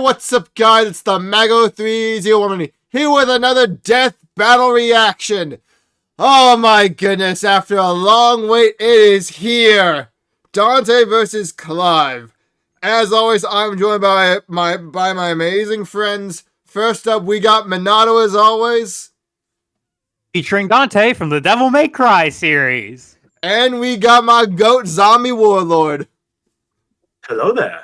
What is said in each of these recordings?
what's up, guys? It's the Mago301 here with another death battle reaction. Oh my goodness, after a long wait, it is here. Dante versus Clive. As always, I'm joined by my amazing friends. First up, we got Minato, as always. Featuring Dante from the Devil May Cry series. And we got my goat, Zombie Warlord. Hello there.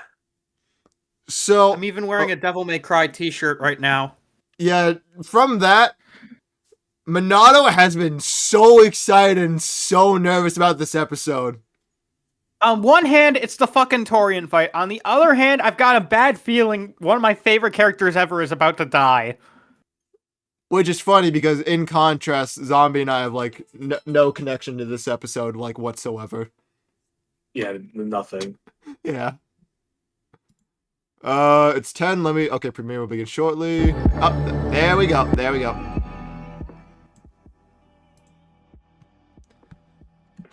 So I'm even wearing a Devil May Cry t-shirt right now. Yeah, from that, Minato has been so excited and so nervous about this episode. On one hand, it's the fucking Torian fight. On the other hand, I've got a bad feeling one of my favorite characters ever is about to die. Which is funny because, in contrast, Zombie and I have, like, no connection to this episode, like, whatsoever. Yeah, nothing. Yeah. It's 10, okay, premiere will begin shortly. Oh, there we go,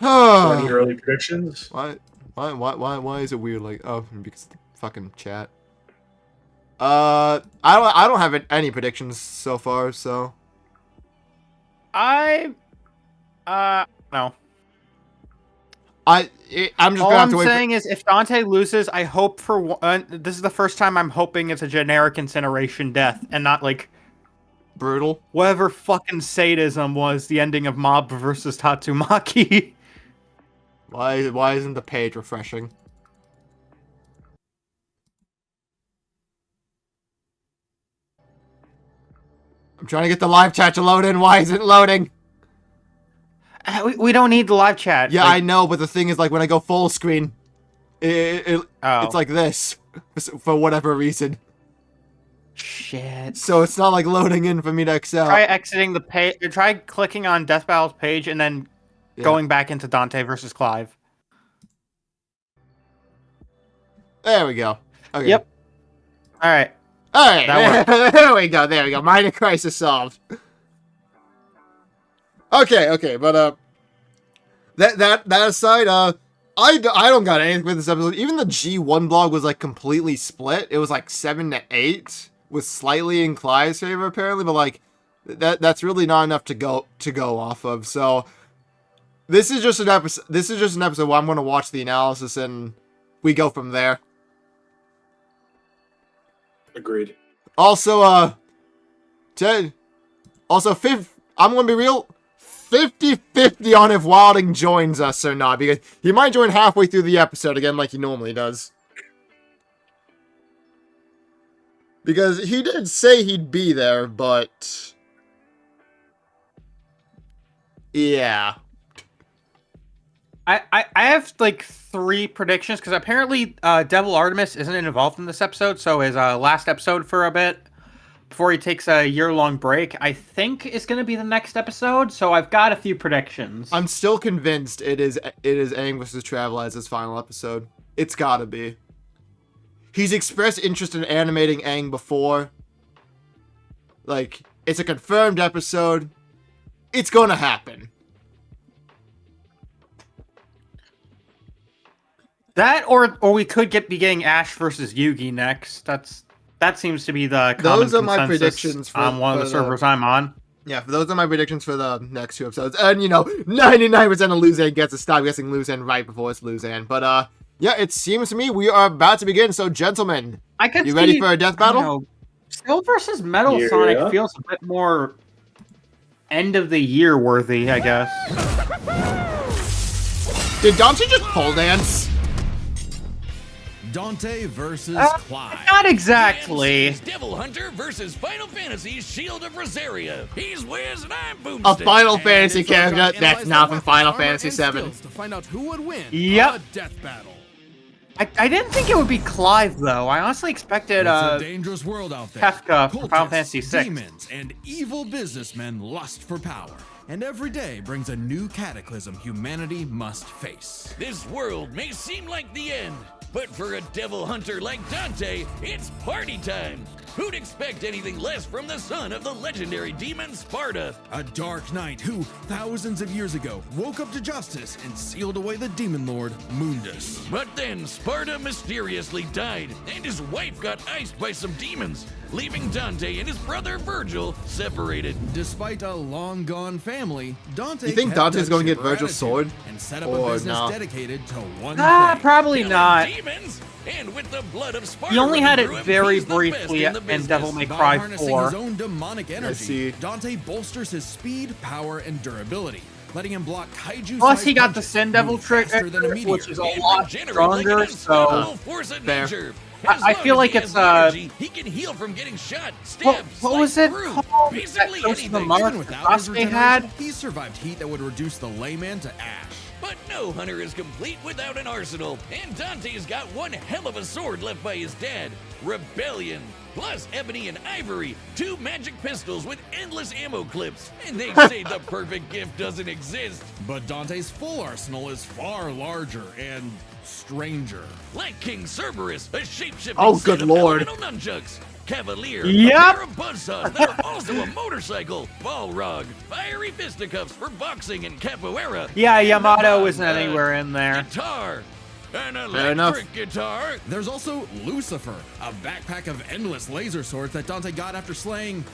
Any early predictions? Why is it weird, like, oh, because of the fucking chat. I don't have any predictions so far, so. No. I'm just All gonna have I'm to wait. saying is, if Dante loses, I hope for one. This is the first time I'm hoping it's a generic incineration death and not like Brutal. whatever fucking sadism was the ending of Mob versus Tatsumaki. Why isn't the page refreshing? I'm trying to get the live chat to load in. Why isn't it loading? We don't need the live chat. Yeah, like, I know, but the thing is, like, when I go full screen, it's like this for whatever reason. Shit. So it's not like loading in for me to excel. Try exiting the page. Try clicking on Death Battle's page and then going back into Dante versus Clive. There we go. Okay. Yep. All right. All right. That There we go. There we go. Minor crisis solved. Okay, but that aside, I don't got anything with this episode. Even the G1 blog was like completely split. It was like 7-8, with slightly in Clive's favor apparently, but like that's really not enough to go off of. So this is just an episode. This is just an episode where I'm gonna watch the analysis and we go from there. Agreed. Also, I'm gonna be real. 50-50 on if Wilding joins us or not, because he might join halfway through the episode again like he normally does. Because he did say he'd be there, but yeah. I have like 3 predictions because apparently Devil Artemis isn't involved in this episode, so his last episode for a bit before he takes a year-long break, I think is going to be the next episode. So I've got a few predictions. I'm still convinced it is Aang vs. Travel as his final episode. It's gotta be. He's expressed interest in animating Aang before. Like, it's a confirmed episode. It's gonna happen. That or we could be getting Ash versus Yugi next. That seems to be the common Those are my consensus predictions for, on one of the servers I'm on. Yeah, those are my predictions for the next 2 episodes. And, you know, 99% of Luzan gets to stop guessing Luzan right before it's Luzan. But, yeah, it seems to me we are about to begin. So, gentlemen, you ready for a death battle? Steel versus Metal Sonic feels a bit more end of the year worthy, I guess. Did Dante just pole dance? Dante versus Clive. Not exactly. Devil Hunter versus Final Fantasy's Shield of Rosaria. He's Wiz and I'm Boomstick. A Final Fantasy character that's not from Final Fantasy VII. To find out who would win Yep. a death battle. I didn't think it would be Clive though. I honestly expected It's a dangerous world out there. Kefka from Final Cultists, Fantasy VI. demons, and evil businessmen lust for power. And every day brings a new cataclysm humanity must face. This world may seem like the end, but for a devil hunter like Dante, it's party time. Who'd expect anything less from the son of the legendary demon Sparta? A dark knight who, thousands of years ago, woke up to justice and sealed away the demon lord, Mundus. But then Sparta mysteriously died, and his wife got iced by some demons, leaving Dante and his brother Virgil separated. Despite a long-gone family, Dante You think kept Dante's that going to get chipper Virgil's sword? attitude and set up Or a business no? dedicated to one thing. Probably Killing not. Demons? And with the blood of Sparta He only had it running through him, very he's the best briefly in the in business. Devil May By Cry harnessing 4. his own demonic energy, see. Dante bolsters his speed, power, and durability, letting him block kaiju. Plus, he got the Sin Devil trick, which is a lot Regenerate stronger, like an so... unstoppable force of Fair. nature. I As long feel as like he it's, has the energy, he can heal from getting shot, stabbed, What was sliced it through, called? basically That Ghost of the anything. Month? Even without his Sasuke regeneration, had? he survived heat that would reduce the layman to ash. But no hunter is complete without an arsenal, and Dante's got one hell of a sword left by his dad, Rebellion. Plus ebony and ivory, 2 magic pistols with endless ammo clips, and they say the perfect gift doesn't exist. But Dante's full arsenal is far larger and stranger. Like King Cerberus, a shape-shifting Oh, set good of lord. elemental nunchucks. Cavalier, Yep. a pair of buzzsaws that are also a motorcycle, Balrog, fiery fisticuffs for boxing and capoeira. Yeah, and Yamato a isn't anywhere in there. Guitar, an Fair enough. electric guitar. There's also Lucifer, a backpack of endless laser swords that Dante got after slaying.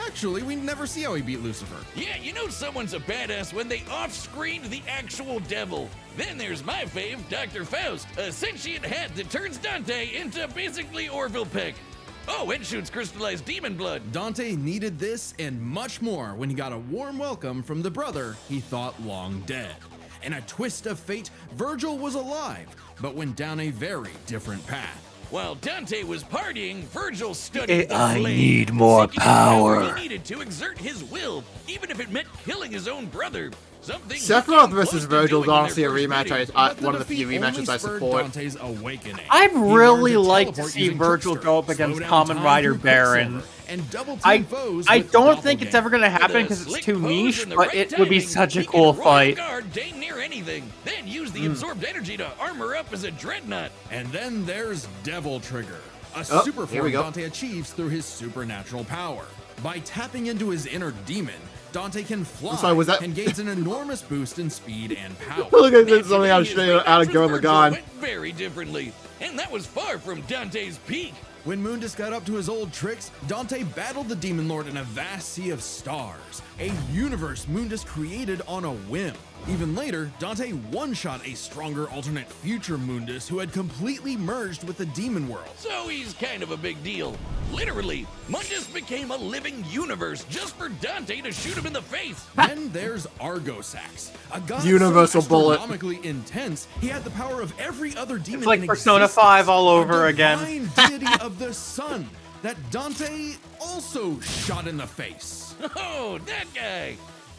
Actually, we never see how he beat Lucifer. Yeah, you know someone's a badass when they off-screened the actual devil. Then there's my fave, Dr. Faust, a sentient hat that turns Dante into basically Orville Peck. Oh, and shoots crystallized demon blood. Dante needed this and much more when he got a warm welcome from the brother he thought long dead. In a twist of fate, Virgil was alive, but went down a very different path. While Dante was partying, Virgil studied the I flame, need more seeking the power power. he needed to exert his will, even if it meant killing his own brother. Something Sephiroth he versus came close to Virgil is doing in honestly a their first rematch. meeting. But One of the few defeat rematches only I spurred support. Dante's awakening. I'd He really learned to like to teleport see using Virgil Trickster, go up slow against down Common time Rider through Baron. Quicksilver, and double I team foes I with don't think it's Doppelganger. ever gonna happen With a because it's slick too pose niche, and the but right it would be timing, such a he cool can royal fight. guard dang near anything, then use the absorbed energy to armor up as a dreadnought. And then there's Devil Trigger, a Oh, super here we form go. Dante achieves through his supernatural power. By tapping into his inner demon, Dante can fly sorry, was that- and gains an enormous boost in speed and power. Look at this, something out Naturally, his of Gurren Virgil Lagann. went very differently, and that was far from Dante's peak. When Mundus got up to his old tricks, Dante battled the Demon Lord in a vast sea of stars, a universe Mundus created on a whim. Even later, Dante one-shot a stronger alternate future Mundus who had completely merged with the demon world. So he's kind of a big deal. Literally, Mundus became a living universe just for Dante to shoot him in the face. Then there's Argosax, a god Universal so bullet. astronomically intense, he had the power of every other demon. It's like in Persona existence, 5 all over a again. divine deity of the sun that Dante also shot in the face. Oh, that guy.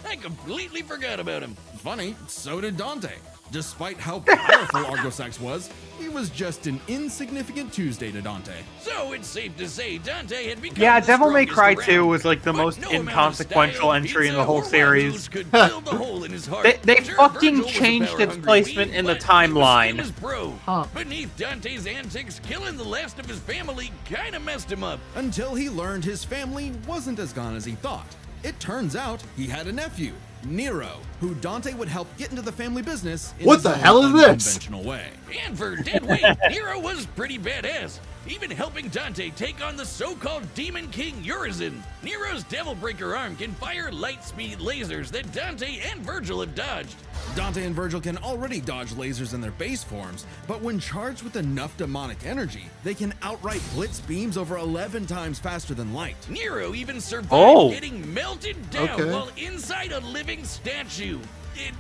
I completely forgot about him. Funny, so did Dante. Despite how powerful Argosax was, he was just an insignificant Tuesday to Dante. So it's safe to say Dante had become Yeah, the Devil May strongest Cry around. 2 was like the But most no amount of inconsequential style, entry in the pizza, whole or series. Wazoo's could fill the hole in his heart. They Sure, fucking Virgil was a changed its power-hungry placement beast, in the but he was timeline. still his bro. Huh. Beneath Dante's antics, killing the last of his family kinda messed him up. Until he learned his family wasn't as gone as he thought. It turns out he had a nephew, Nero, who Dante would help get into the family business in What his the own hell is this? unconventional way. And for dead weight, Nero was pretty badass, even helping Dante take on the so-called Demon King Urizen. Nero's Devil Breaker arm can fire light-speed lasers that Dante and Virgil have dodged. Dante and Virgil can already dodge lasers in their base forms, but when charged with enough demonic energy, they can outright blitz beams over 11 times faster than light. Nero even survived Oh. getting melted down Okay. while inside a living statue.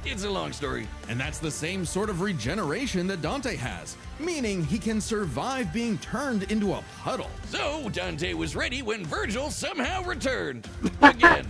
It's a long story. And that's the same sort of regeneration that Dante has, meaning he can survive being turned into a puddle. So Dante was ready when Virgil somehow returned. Again.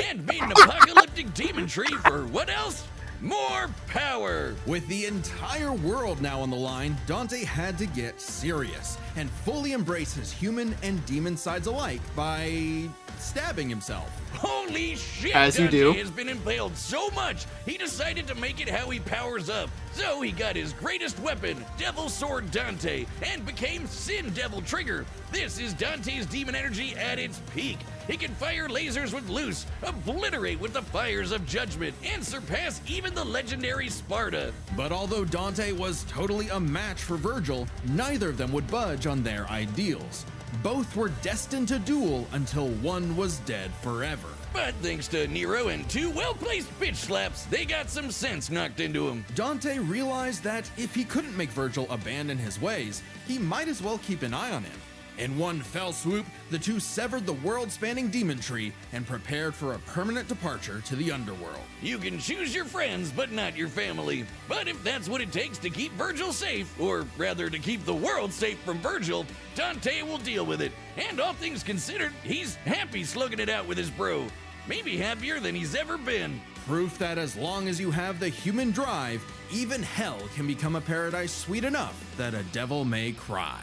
And made an apocalyptic demon tree for what else? More power! With the entire world now on the line, Dante had to get serious and fully embrace his human and demon sides alike by stabbing himself. Holy shit, As you Dante do. has been impaled so much, he decided to make it how he powers up. So he got his greatest weapon, Devil Sword Dante, and became Sin Devil Trigger. This is Dante's demon energy at its peak. He can fire lasers with Loose, obliterate with the fires of Judgment, and surpass even the legendary Sparta. But although Dante was totally a match for Virgil, neither of them would budge on their ideals. Both were destined to duel until one was dead forever. But thanks to Nero and 2 well-placed bitch slaps, they got some sense knocked into him. Dante realized that if he couldn't make Virgil abandon his ways, he might as well keep an eye on him. In one fell swoop, the two severed the world-spanning demon tree and prepared for a permanent departure to the underworld. You can choose your friends, but not your family. But if that's what it takes to keep Virgil safe, or rather to keep the world safe from Virgil, Dante will deal with it. And all things considered, he's happy slugging it out with his bro. Maybe happier than he's ever been. Proof that as long as you have the human drive, even hell can become a paradise sweet enough that a devil may cry.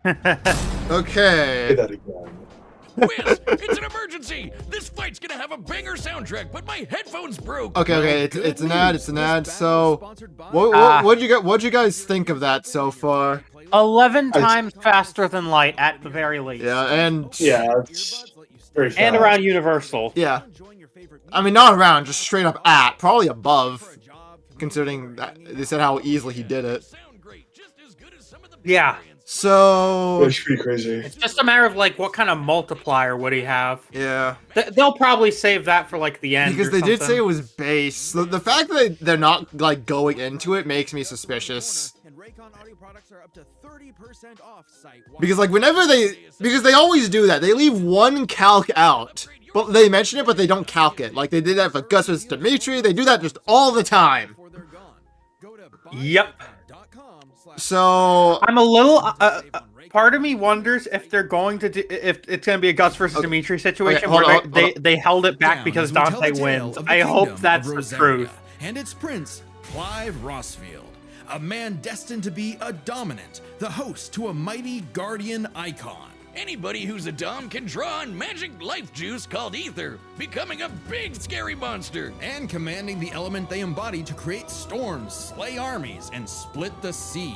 Say Okay. that again. Whiz, it's an emergency! This fight's gonna have a banger soundtrack, but my headphones broke! Okay, Good it's an news. ad, it's an ad. This So, battle is sponsored by- what'd you guys think of that so far? 11 times faster than light at the very least. Yeah, and Yeah, it's very fast. And around Universal. yeah, I mean not around, just straight up at, probably above, considering that they said how easily he did it. Sound great, just as good as some of the Yeah. So, It's pretty crazy. It's just a matter of like what kind of multiplier would he have. yeah, They'll probably save that for like the end. because or they did say something. it was base. The fact that they're not like going into it makes me suspicious. And Raycon audio products are up to 30% off site-wide. Because like because they always do that. They leave one calc out, but they mention it, but they don't calc it. Like they did that for Gus vs. Dimitri. They do that just all the time. Before they're gone, go to Yep. buypower.com/. So I'm a little. Part of me wonders if they're going to do, if it's going to be a Gus versus Dimitri situation hold where on, they held it back Down because as we tell Dante the tale wins. of the I hope kingdom that's of the Rosaria truth. And its prince, Clive Rossfield, a man destined to be a dominant, the host to a mighty guardian icon. Anybody who's a Dom can draw on magic life juice called ether, becoming a big scary monster. And commanding the element they embody to create storms, slay armies, and split the sea.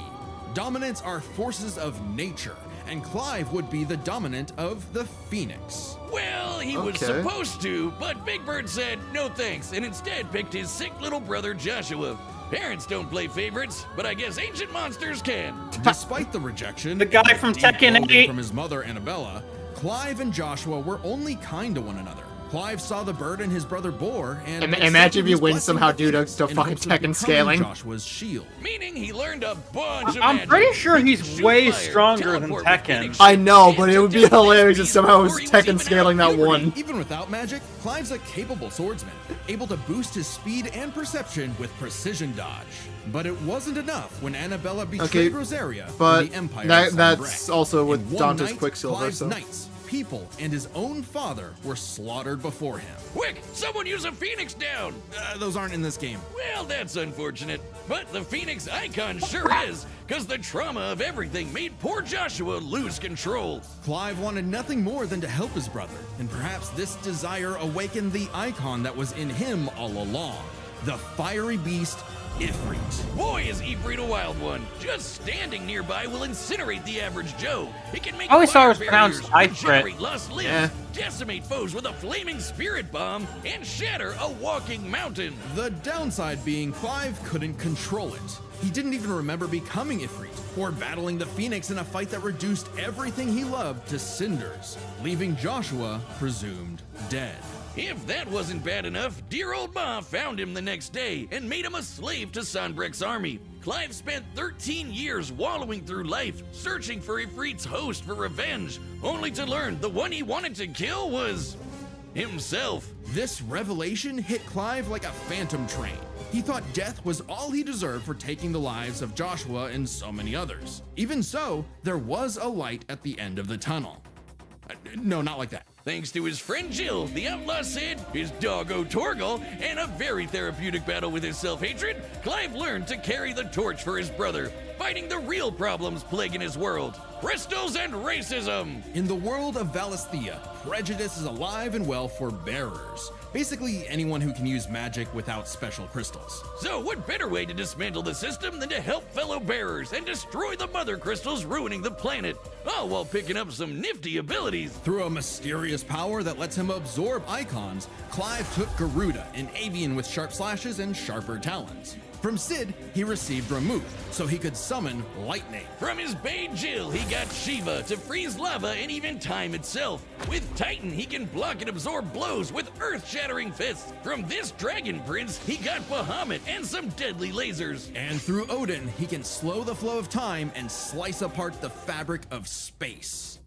Dominants are forces of nature, and Clive would be the dominant of the Phoenix. Well, he was Okay. supposed to, but Big Bird said no thanks and instead picked his sick little brother Joshua. Parents don't play favorites, but I guess ancient monsters can. Despite the rejection, The guy and from deep Tekken loathing 8. from his mother Annabella, Clive and Joshua were only kind to one another. Clive saw the bird in his brother Boar, and Imagine if you his win blessing somehow with due to Phoenix in fucking hopes of Tekken becoming scaling. Joshua's shield. Meaning he learned a bunch of I'm magic. pretty sure He he's could shoot way fire, stronger than teleport with Tekken. Phoenix I shield, know, and but it would be to double hilarious if speed, somehow it was or he was Tekken even scaling out that of puberty. one. Even without magic, Clive's a capable swordsman, able to boost his speed and perception with precision dodge. But it wasn't enough when Annabella betrayed Okay, Rosaria but for the Empire. that's also with In one Dante's night, Quicksilver, Clive's so- knights, people, and his own father were slaughtered before him. Quick, someone use a Phoenix down! Those aren't in this game. Well, that's unfortunate. But the Phoenix icon sure is, because the trauma of everything made poor Joshua lose control. Clive wanted nothing more than to help his brother, and perhaps this desire awakened the icon that was in him all along, the fiery beast, Ifrit. Boy, is Ifrit a wild one. Just standing nearby will incinerate the average Joe. It can make I always thought it was fire pronounced barriers, Ifrit. regenerate lost limbs, Eh. decimate foes with a flaming spirit bomb, and shatter a walking mountain. The downside being Clive couldn't control it. He didn't even remember becoming Ifrit, or battling the Phoenix in a fight that reduced everything he loved to cinders, leaving Joshua presumed dead. If that wasn't bad enough, dear old Ma found him the next day and made him a slave to Sanbreque's army. Clive spent 13 years wallowing through life, searching for Ifrit's host for revenge, only to learn the one he wanted to kill was himself. This revelation hit Clive like a phantom train. He thought death was all he deserved for taking the lives of Joshua and so many others. Even so, there was a light at the end of the tunnel. No, not like that. Thanks to his friend Jill, the outlaw Sid, his doggo Torgal, and a very therapeutic battle with his self-hatred, Clive learned to carry the torch for his brother, fighting the real problems plaguing his world: crystals and racism. In the world of Valisthea, prejudice is alive and well for bearers. Basically, anyone who can use magic without special crystals. So what better way to dismantle the system than to help fellow bearers and destroy the mother crystals ruining the planet, all while picking up some nifty abilities. Through a mysterious power that lets him absorb icons, Clive took Garuda, an avian with sharp slashes and sharper talons. From Sid, he received Remove, so he could summon lightning. From his Bae Jill, he got Shiva to freeze lava and even time itself. With Titan, he can block and absorb blows with earth-shattering fists. From this Dragon Prince, he got Bahamut and some deadly lasers. And through Odin, he can slow the flow of time and slice apart the fabric of space.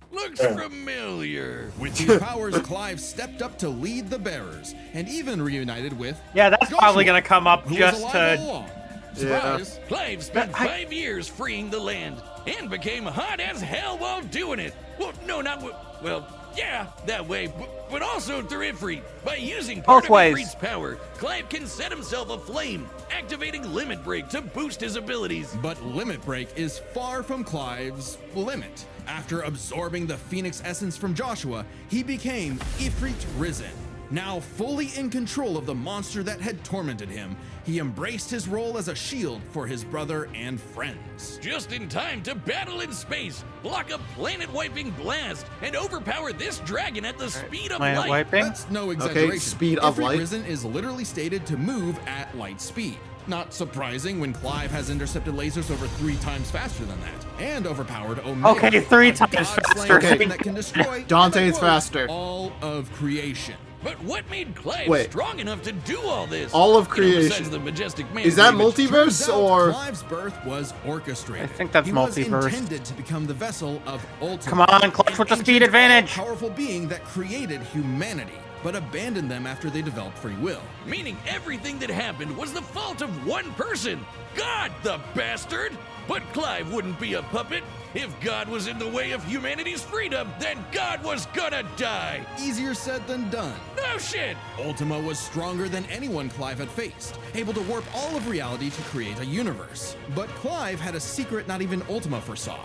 Looks familiar. With these powers, Clive stepped up to lead the bearers, and even reunited with Yeah, that's Joshua, probably gonna come up who was just alive all to. along. Surprise! Clive spent 5 years freeing the land and became hot as hell while doing it. Well, no, not well, yeah, that way, but also through Ifrit. By using part Both of ways. Ifrit's power, Clive can set himself aflame, activating Limit Break to boost his abilities. But Limit Break is far from Clive's limit. After absorbing the Phoenix essence from Joshua, he became Ifrit Risen. Now fully in control of the monster that had tormented him, he embraced his role as a shield for his brother and friends. Just in time to battle in space, block a planet-wiping blast, and overpower this dragon at the speed of Planet light. wiping? That's no exaggeration. speed of Ifrit light. Risen is literally stated to move at light speed. Not surprising when Clive has intercepted lasers over 3 times faster than that, and overpowered Omega. Okay, 3 a times god-slaying faster. dragon that can destroy Dante's quote, faster. all of creation. But what made Clive Wait. strong enough to do all this? All of You know, creation. besides the majestic man Is that image. multiverse Turns out or? Clive's birth was orchestrated. I think that's he was multiverse. intended to become the vessel of Ultima. Come on, Clive with the an speed ancient, advantage. Powerful being that created humanity, but abandoned them after they developed free will. Meaning everything that happened was the fault of one person. God, the bastard! But Clive wouldn't be a puppet. If God was in the way of humanity's freedom, then God was gonna die. Easier said than done. No shit! Ultima was stronger than anyone Clive had faced, able to warp all of reality to create a universe. But Clive had a secret not even Ultima foresaw.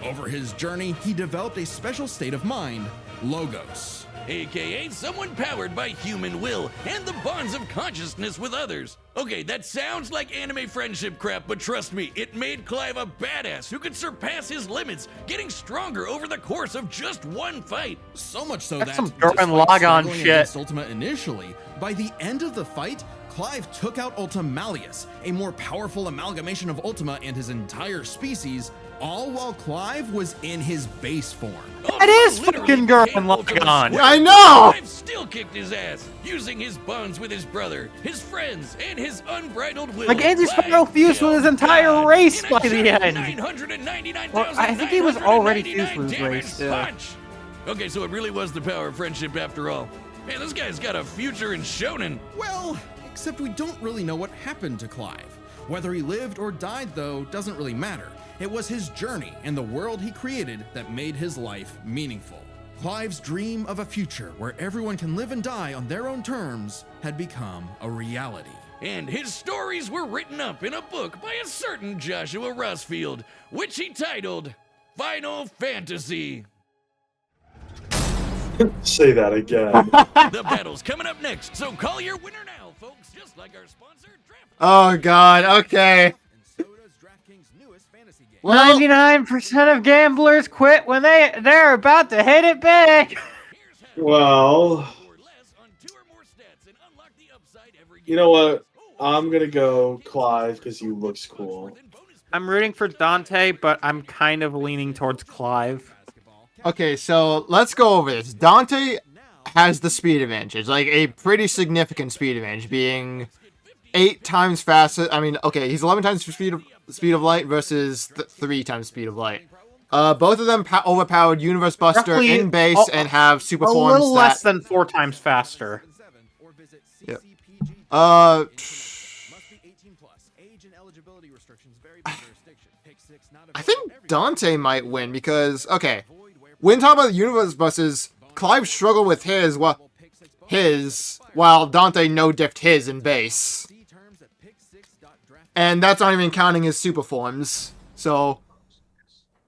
Over his journey, he developed a special state of mind, Logos. AKA someone powered by human will and the bonds of consciousness with others. Okay, that sounds like anime friendship crap, but trust me, it made Clive a badass who could surpass his limits, getting stronger over the course of just one fight. So much so That's that, some Gurren despite Lagann struggling shit. against Ultima initially, by the end of the fight, Clive took out Ultimalius, a more powerful amalgamation of Ultima and his entire species, all while Clive was in his base form. That is Literally fucking Gurren became Ultima Lagann. Square. I know! Clive still kicked his ass, using his bonds with his brother, his friends, and his unbridled will. Like, Andy Clive Sparrow fused with his killed entire God race in a by the giant end. 999,999 Well, I think he was already fused with his race, yeah. punch. Okay, so it really was the power of friendship after all. Man, this guy's got a future in shonen. Well, except we don't really know what happened to Clive. Whether he lived or died, though, doesn't really matter. It was his journey and the world he created that made his life meaningful. Clive's dream of a future where everyone can live and die on their own terms had become a reality. And his stories were written up in a book by a certain Joshua Rossfield, which he titled Final Fantasy. Say that again. The battle's coming up next, so call your winner now, folks, just like our sponsor, Draft. Oh God. Okay. And so does DraftKings' newest fantasy game. Well, 99% of gamblers quit when they're about to hit it big. Well, Or less on 2 or more stats and unlock the upside every game. you know what? I'm gonna go Clive because he looks cool. I'm rooting for Dante, but I'm kind of leaning towards Clive. okay. So let's go over this. Dante has the speed advantage, like a pretty significant speed advantage, being 8 times faster. I mean, okay, he's 11 times the speed of light versus 3 times speed of light. Both of them overpowered Universe Buster Roughly in base and have super A forms little less that. than 4 times faster. Yep. Must be 18 plus. Age and eligibility restrictions vary by jurisdiction. Pick 6 not I think Dante might win because, okay, when talking about the Universe Busters, Clive struggled with his while Dante no-diffed his in base. See terms at pick6.draftkings.com. and that's not even counting his super forms. So,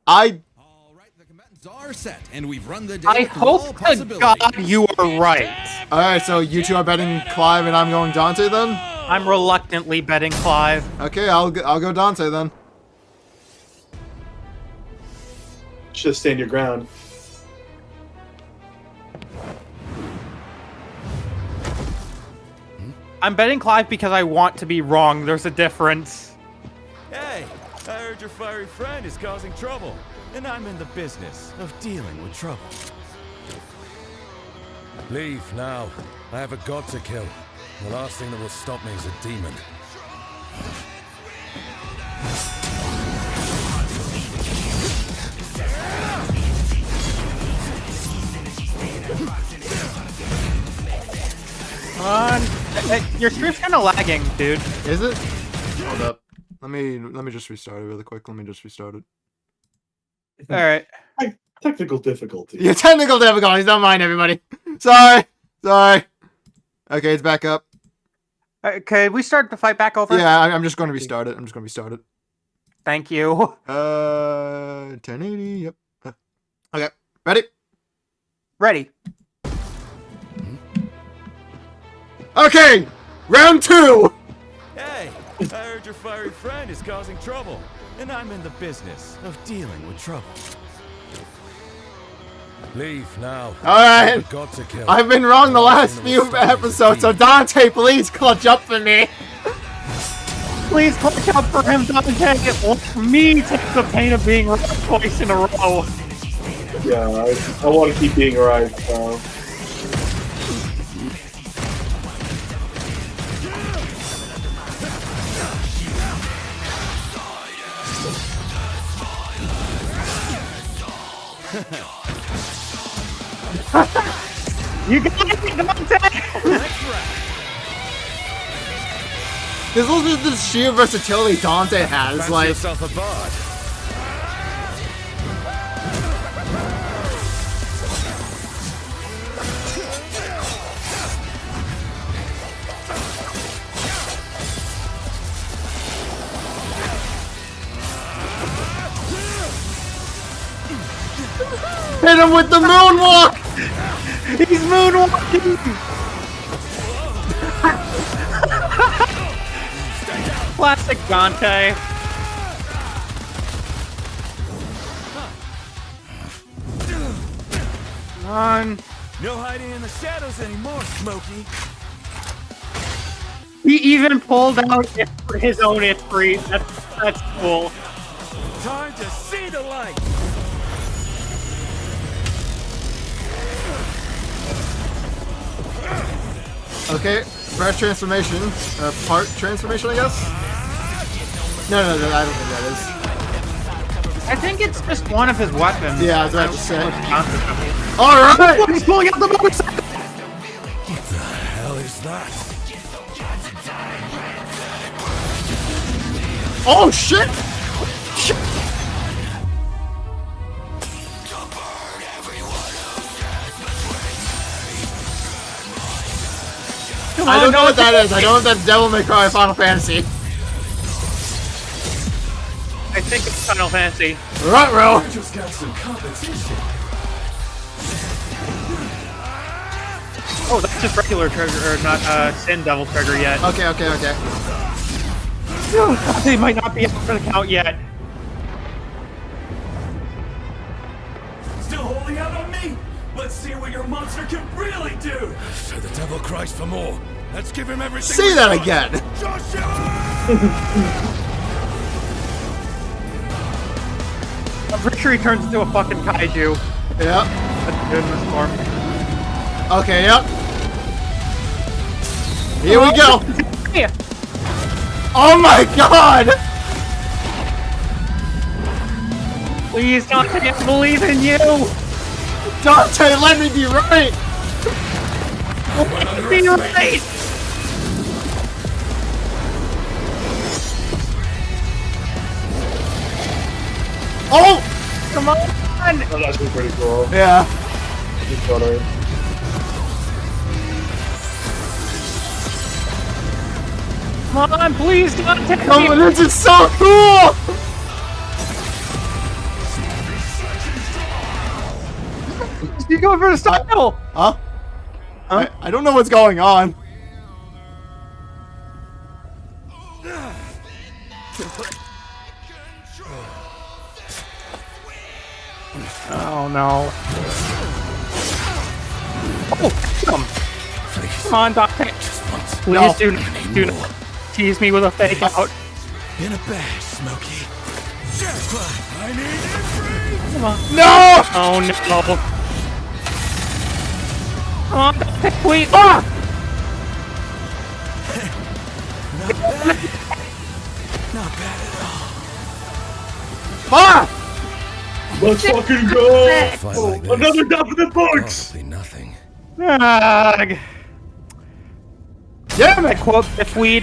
I All right, the combatants are set, and we've run the I day through all hope to possibilities. God you are right. all right. So you two are betting Clive, and I'm going Dante then. I'm reluctantly betting Clive. Okay, I'll go Dante then. Just stand your ground. I'm betting Clive because I want to be wrong. There's a difference. Hey, I heard your fiery friend is causing trouble, and I'm in the business of dealing with trouble. Leave now. I have a god to kill. The last thing that will stop me is a demon. Come on. Your stream's kind of lagging, dude. Is it? Hold up. Let me just restart it really quick. Let me just restart it. All right. Technical difficulty. Yeah, technical difficulties. Don't mind everybody. Sorry. Okay, it's back up. Okay, we start the fight back over? Yeah, I'm just going to restart it. Thank you. 1080. Yep. Okay, ready? Ready. Okay, round 2. Hey, I heard your fiery friend is causing trouble, and I'm in the business of dealing with trouble. Leave now. All I have right. a god to kill. I've been wrong the last thing that will few stop me is a episodes, so demon. Dante, please clutch up for me. Please clutch up for him, Dante. Let me take the pain of being wrong twice in a row. Yeah, I want to keep being right. So. You got it, Dante. This is the sheer versatility Dante has. Fancy Like, yourself a bard. hit him with the moonwalk. He's moonwalking. Classic Dante. Come on. No hiding in the shadows anymore, Smokey. He even pulled out his own Ifrit. That's cool. Time to see the light. Okay, fresh transformation. Part transformation, I guess? No, I don't think that is. I think it's just one of his weapons. Yeah, I was about to say. Alright! Alright! He's pulling out the motorcycle! What the hell is that? Oh, shit! I don't know what that is. I don't know if that's Devil May Cry or Final Fantasy. I think it's Final Fantasy. Ruh-roh! Just got some competition. Oh, that's just regular trigger, or not Sin Devil trigger yet. Okay. They might not be up for the count yet. Still holding out on me? Let's see what your monster can really do. So the devil cries for more. Let's give him everything. Say we that got. again! I'm pretty sure he turns into a fucking kaiju. Yep. That's good in this form. Okay, yep. Here we go! Yeah. Oh my god! Please, Dante, I believe in you! Dante, let me be right! Be right! Oh! Come on! That's actually pretty cool. Yeah. Just funny. Come on, please, Dante! Come on, this is so cool! You going for the style? Huh? I don't know what's going on. Oh no. Oh, come on, Dante. Please do not tease me with a fake out. In a bash, Smokey. I need it. Come on. No! Oh no. Come on, Dante, please. Ah! Not bad at all. Ah! Let's fucking go! Fight like this. Another dump in the books! Probably nothing. Ugh. Damn I it! quote Biffweed,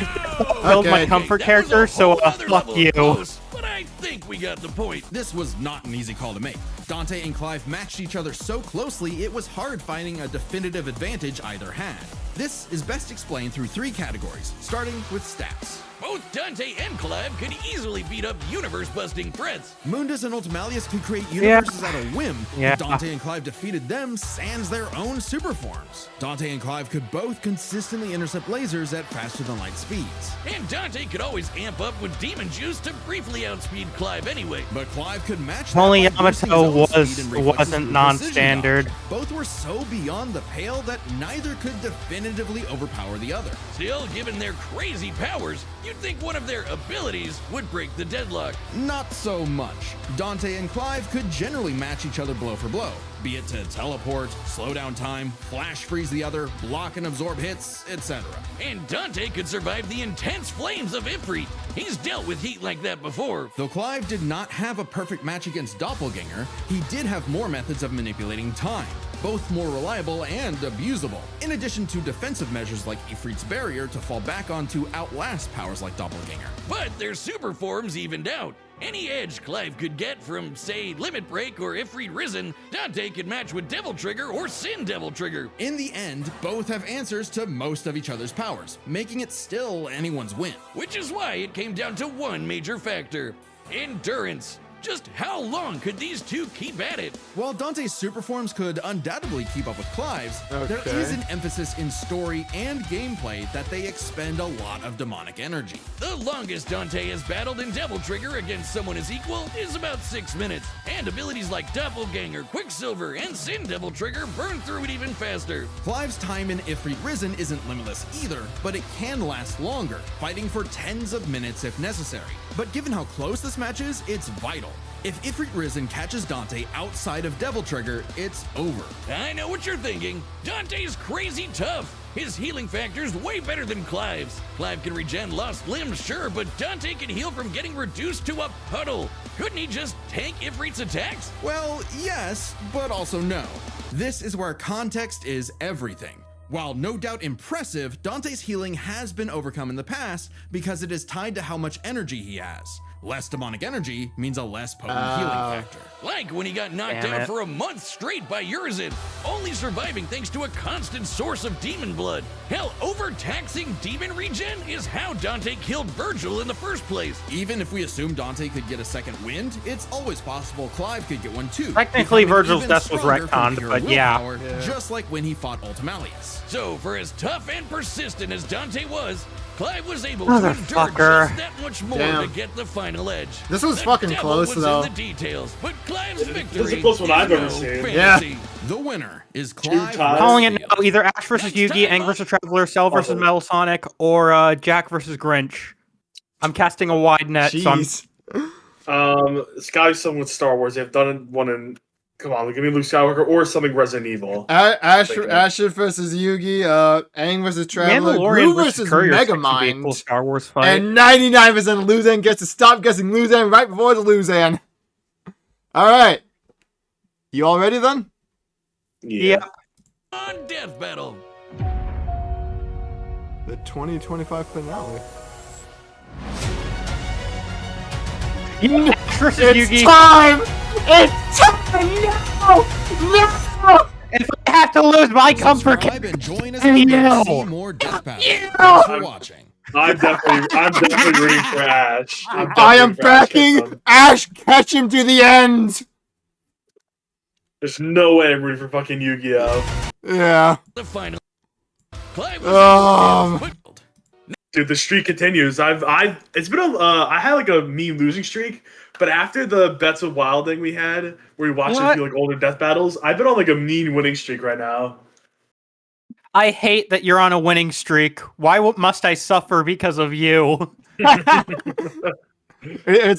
build my Okay. comfort That was a character, so whole other fuck level of you. close, but I think we got the point. This was not an easy call to make. Dante and Clive matched each other so closely, it was hard finding a definitive advantage either had. This is best explained through 3 categories, starting with stats. Both Dante and Clive could easily beat up universe-busting threats. Mundus and Ultimalius could create universes at a whim, Yeah. but Dante and Clive defeated them sans their own super forms. Dante and Clive could both consistently intercept lasers at faster-than-light speeds. And Dante could always amp up with demon juice to briefly outspeed Clive anyway. But Clive could match Only that by boosting his Yamato own speed and reflexes wasn't through precision non-standard. dodge. Both were so beyond the pale that neither could definitively overpower the other. Still, given their crazy powers, you'd think one of their abilities would break the deadlock. Not so much. Dante and Clive could generally match each other blow for blow, be it to teleport, slow down time, flash freeze the other, block and absorb hits, etc. And Dante could survive the intense flames of Ifrit. He's dealt with heat like that before. Though Clive did not have a perfect match against Doppelganger, he did have more methods of manipulating time, both more reliable and abusable, in addition to defensive measures like Ifrit's barrier to fall back on to outlast powers like Doppelganger. But their super forms evened out. Any edge Clive could get from, say, Limit Break or Ifrit Risen, Dante could match with Devil Trigger or Sin Devil Trigger. In the end, both have answers to most of each other's powers, making it still anyone's win. Which is why it came down to one major factor: endurance. Just how long could these two keep at it? While Dante's super forms could undoubtedly keep up with Clive's, there Okay. is an emphasis in story and gameplay that they expend a lot of demonic energy. The longest Dante has battled in Devil Trigger against someone his equal is about 6 minutes, and abilities like Doppelganger, Quicksilver, and Sin Devil Trigger burn through it even faster. Clive's time in Ifrit Risen isn't limitless either, but it can last longer, fighting for tens of minutes if necessary. But given how close this match is, it's vital. If Ifrit Risen catches Dante outside of Devil Trigger, it's over. I know what you're thinking. Dante's crazy tough. His healing factor's way better than Clive's. Clive can regen lost limbs, sure, but Dante can heal from getting reduced to a puddle. Couldn't he just tank Ifrit's attacks? Well, yes, but also no. This is where context is everything. While no doubt impressive, Dante's healing has been overcome in the past because it is tied to how much energy he has. Less demonic energy means a less potent healing factor. Like when he got knocked Damn out it. for a month straight by Urizen, only surviving thanks to a constant source of demon blood. Hell, overtaxing demon regen is how Dante killed Virgil in the first place. Even if we assume Dante could get a second wind, it's always possible Clive could get one too. Technically, becoming Virgil's even death was stronger from retconned, pure but yeah. willpower, just like when he fought Ultimalius. So, for as tough and persistent as Dante was, Clive was able to endure Motherfucker. just that much more Damn. to get the final edge. This was The fucking devil close, was though. in the details, but Clive's victory This is the closest one I've is ever no seen. fantasy. The winner is Clive. times. Calling it now, either Ash versus Yugi, Aang versus Traveler, Cell versus Metal Sonic, or Jack versus Grinch. I'm casting a wide net, so I'm Jeez. Sky's something with Star Wars. They've done one in. Come on, give me Luke Skywalker or something Resident Evil. Ash versus Yugi, Aang versus Traveler, Mandalorian Gru versus versus Courier is actually a Megamind, cool Star Wars fight. and 99% of Luzan gets to stop guessing Luzan right before the Luzan. Alright. You all ready then? Yeah. On Death Battle. The 2025 finale. Ash versus It's Yugi. time! It's time! No! No! If I have to lose my comfort Subscribe and join us Hey, to yo. see more Death Battles. Thanks for watching. I'm definitely rooting for Ash. I am backing Ketchum. Ash Ketchum to the end. There's no way I'm rooting for fucking Yu-Gi-Oh. Yeah. The final. Clive was Dude, the streak continues. It's been I had like a mean losing streak, but after the bets with Wilding we had, where we watched a few like older death battles, I've been on like a mean winning streak right now. I hate that you're on a winning streak. Why must I suffer because of you? It's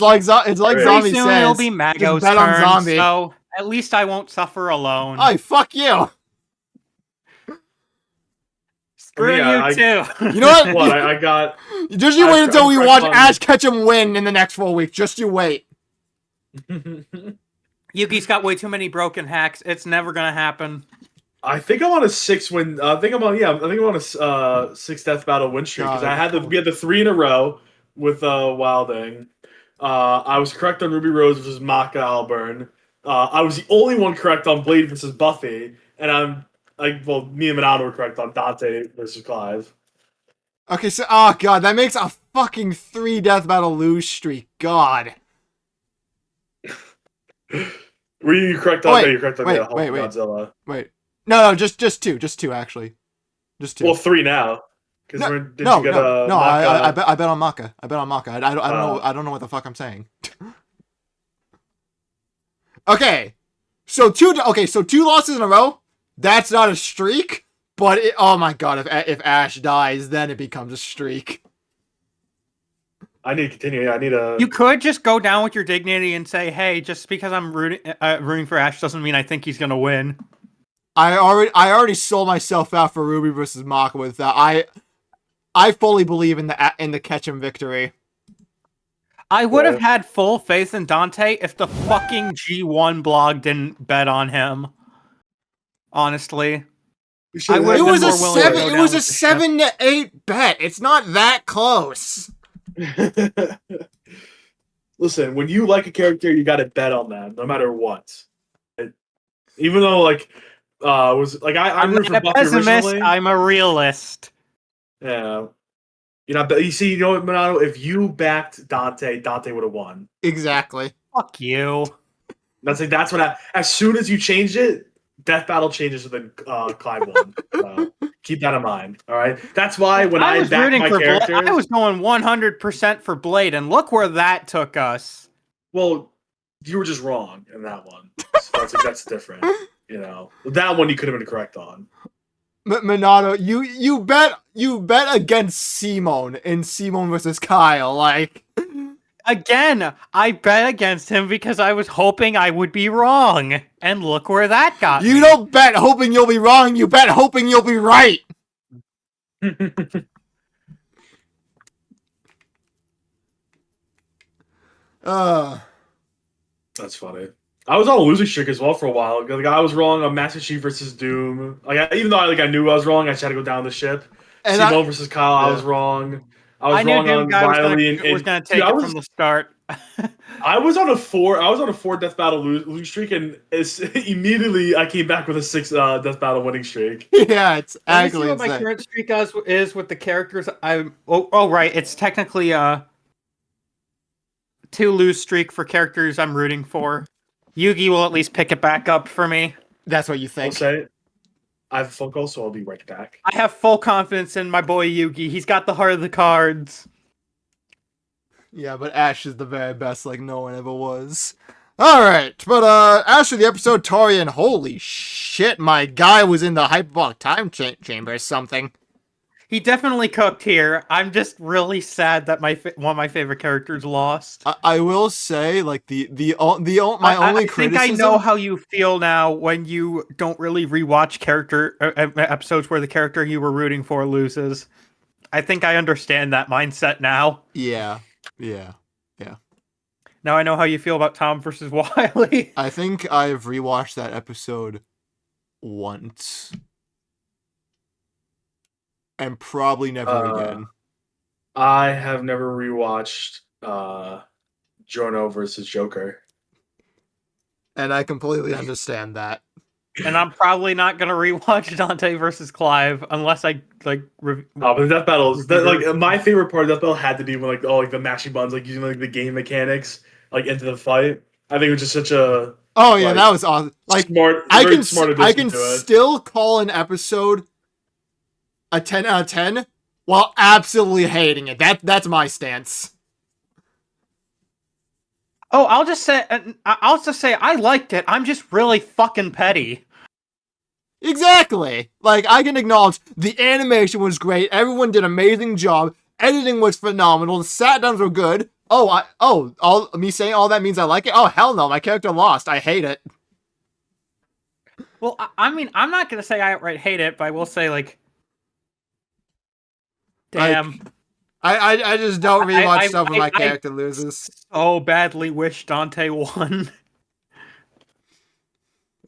like Pretty Zombie Soon says. it'll be Just Mago's bet on turn, Zombie. so at least I won't suffer alone. Oh, fuck you. Screw Yeah, you too. You know what? What I got? Just you wait until we I'm watch on- Ash Ketchum win in the next 4 weeks. Just you wait. Yuki's got way too many broken hacks. It's never gonna happen. I think I'm on a 6-win. I think I'm on a 6 death battle win streak because we had the 3 in a row with Wilding. I was correct on Ruby Rose versus Maka Alburn. I was the only one correct on Blade versus Buffy, and me and Minato were correct on Dante versus Clive. Okay, so oh god, that makes a fucking 3 death battle lose streak. God. Were you correct on? Wait, You're correct on wait, the Hulk wait, wait. Godzilla. Wait. No, just 2 actually. Just 2. Well, 3 now. Because No, did you get a Maka? I bet on Maka. I bet on Maka. I don't know what the fuck I'm saying. Okay. So 2 losses in a row. That's not a streak, but oh my god, if Ash dies, then it becomes a streak. I need to continue. Yeah, I need a. You could just go down with your dignity and say, "Hey, just because I'm rooting for Ash doesn't mean I think he's gonna win." I already sold myself out for Ruby versus Maka with that. I fully believe in the Ketchum victory. I would have had full faith in Dante if the fucking G1 blog didn't bet on him. Honestly, I would have been more willing to go down with the ship. 7-8 bet. It's not that close. Listen, when you like a character, you got to bet on them, no matter what. Even though, I'm not for a Buffy pessimist. originally. I'm a realist. Yeah, you see, you know what, Minato? If you backed Dante would have won. Exactly. Fuck you. That's what. As soon as you changed it, Death Battle changes, and then Clive won. Keep that in mind. All right. That's why when I was backed rooting my for characters, Blade, I was going 100% for Blade, and look where that took us. well, you were just wrong in that one. So that's different. You know, that one you could have been correct on. Minato, you bet against Simone in Simone versus Kyle. Like, Again, I bet against him because I was hoping I would be wrong. And look where that got you me. don't bet hoping you'll be wrong. You bet hoping you'll be right. That's funny. I was on a losing streak as well for a while. Like, I was wrong on Master Chief versus Doom. Even though I knew I was wrong, I just had to go down the ship. And Simone versus Kyle, I was wrong. I knew wrong Doom on guy Riley was gonna take it from the start. I was on a 4 death battle losing streak, and immediately I came back with a 6 death battle winning streak. Yeah, it's Let me actually see what my insane. current streak is with the characters. Right, it's technically a 2 lose streak for characters I'm rooting for. Yugi will at least pick it back up for me. That's what you I'll think. say I have a phone call, so I'll be right back. I have full confidence in my boy Yugi. He's got the heart of the cards. Yeah, but Ash is the very best, like no one ever was. Alright, but as for the episode, Torian, holy shit, my guy was in the hyperbolic time chamber or something. He definitely cooked here. I'm just really sad that one of my favorite characters lost. I will say, like, my only criticism... I think I know how you feel now when you don't really rewatch episodes where the character you were rooting for loses. I think I understand that mindset now. Yeah. Now I know how you feel about Tom versus Wily. I think I've rewatched that episode once. And probably never again. I have never rewatched Jorno versus Joker. And I completely understand that. and I'm probably not gonna rewatch Dante versus Clive unless I like. Oh, but the death battles, like my favorite part of death battle had to be when like the mashing buttons, like using like the game mechanics like into the fight. I think it was just such a Oh yeah, like, that was awesome. Like smart, I very can smart I addition can to it. still call an episode a 10 out of 10 while absolutely hating it. That's my stance. Oh, I'll just say I liked it. I'm just really fucking petty. Exactly. Like I can acknowledge the animation was great. Everyone did an amazing job. Editing was phenomenal. The sat downs were good. All me saying all that means I like it. Oh hell no, my character lost. I hate it. Well, I mean, I'm not gonna say I outright hate it, but I will say like, damn. I just don't rewatch stuff when my I character loses. so badly wish Dante won.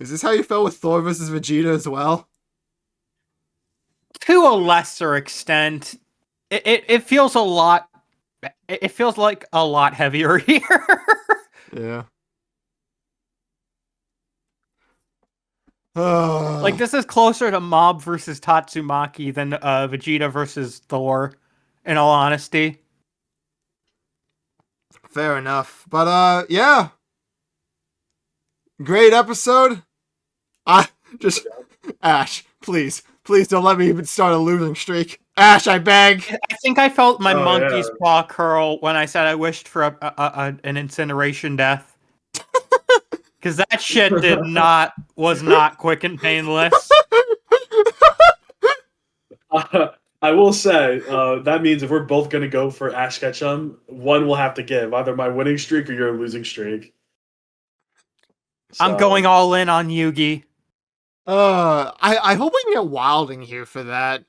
Is this how you felt with Thor versus Vegeta as well? To a lesser extent, it feels a lot. It feels like a lot heavier here. Yeah. Like this is closer to Mob versus Tatsumaki than Vegeta versus Thor, in all honesty. Fair enough. But yeah. Great episode. I just Ash, please don't let me even start a losing streak. Ash, I beg. I think I felt my Oh, monkey's yeah. paw curl when I said I wished for an incineration death. Because that shit was not quick and painless. I will say that means if we're both gonna go for Ash Ketchum, one will have to give either my winning streak or your losing streak. I'm So, going all in on Yugi. I hope we can get Wilding here for that.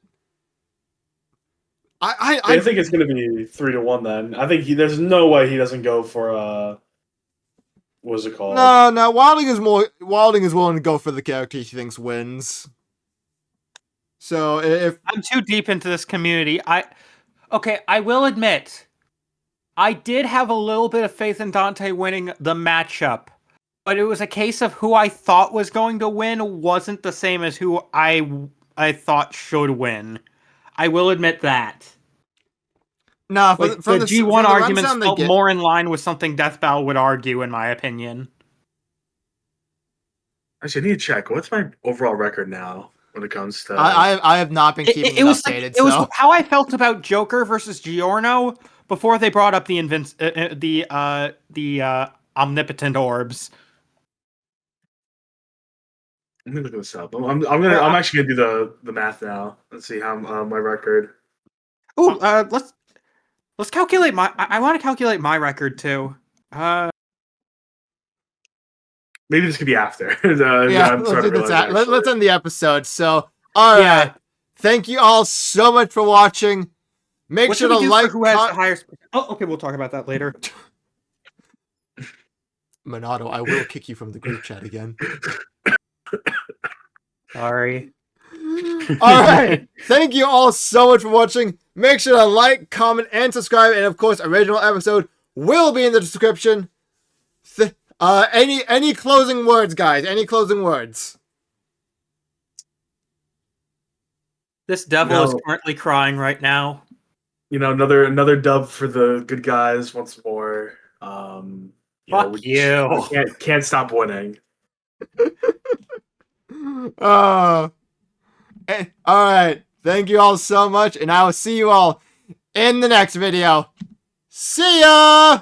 I think it's gonna be 3-1 then. I think there's no way he doesn't go for what was it called? No, Wilding is willing to go for the character he thinks wins. So if I'm too deep into this community. I will admit, I did have a little bit of faith in Dante winning the matchup, but it was a case of who I thought was going to win wasn't the same as who I thought should win. I will admit that. nah, Like, for the the G1 for the arguments rundown they felt get, more in line with something Death Battle would argue, in my opinion. Actually, I need to check. What's my overall record now when it comes to? I have not been keeping it updated. It was how I felt about Joker versus Giorno before they brought up the omnipotent orbs. Let me look this up. I'm actually gonna do the math now. Let's see how my record. Ooh, let's calculate I want to calculate my record too. Maybe this could be after. Yeah, I'm starting to realize, let's end the episode. So, all right. Thank you all so much for watching. Make What sure should to we do like. for who has the highest? Oh, okay, we'll talk about that later. Minato, I will kick you from the group chat again. Sorry. All right. Thank you all so much for watching. Make sure to like, comment, and subscribe. And of course, original episode will be in the description. Any closing words, guys? Any closing words? This devil is currently crying right now. Another dub for the good guys once more. Fuck you. Can't stop winning. All right. Thank you all so much, and I will see you all in the next video. See ya!